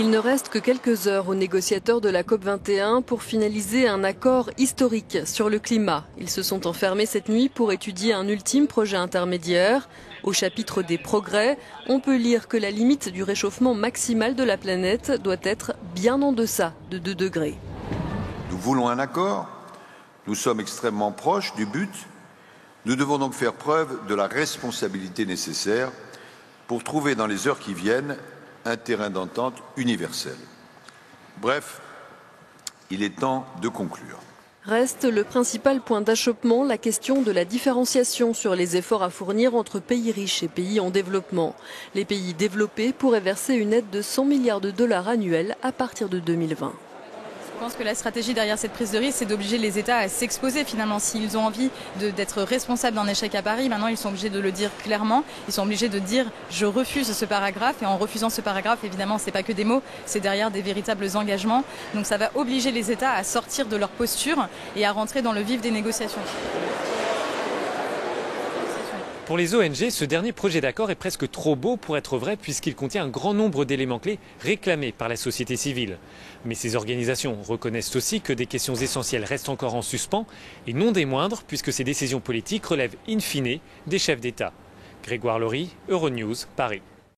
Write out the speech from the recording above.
Il ne reste que quelques heures aux négociateurs de la COP21 pour finaliser un accord historique sur le climat. Ils se sont enfermés cette nuit pour étudier un ultime projet intermédiaire. Au chapitre des progrès, on peut lire que la limite du réchauffement maximal de la planète doit être bien en deçà de 2 degrés. Nous voulons un accord, nous sommes extrêmement proches du but. Nous devons donc faire preuve de la responsabilité nécessaire pour trouver dans les heures qui viennent un terrain d'entente universel. Bref, il est temps de conclure. Reste le principal point d'achoppement, la question de la différenciation sur les efforts à fournir entre pays riches et pays en développement. Les pays développés pourraient verser une aide de 100 milliards de dollars annuels à partir de 2020. Je pense que la stratégie derrière cette prise de risque, c'est d'obliger les États à s'exposer finalement. S'ils ont envie d'être responsables d'un échec à Paris, maintenant ils sont obligés de le dire clairement. Ils sont obligés de dire je refuse ce paragraphe. Et en refusant ce paragraphe, évidemment, c'est pas que des mots, c'est derrière des véritables engagements. Donc ça va obliger les États à sortir de leur posture et à rentrer dans le vif des négociations. Pour les ONG, ce dernier projet d'accord est presque trop beau pour être vrai puisqu'il contient un grand nombre d'éléments clés réclamés par la société civile. Mais ces organisations reconnaissent aussi que des questions essentielles restent encore en suspens et non des moindres puisque ces décisions politiques relèvent in fine des chefs d'État. Grégoire Laurie, Euronews, Paris.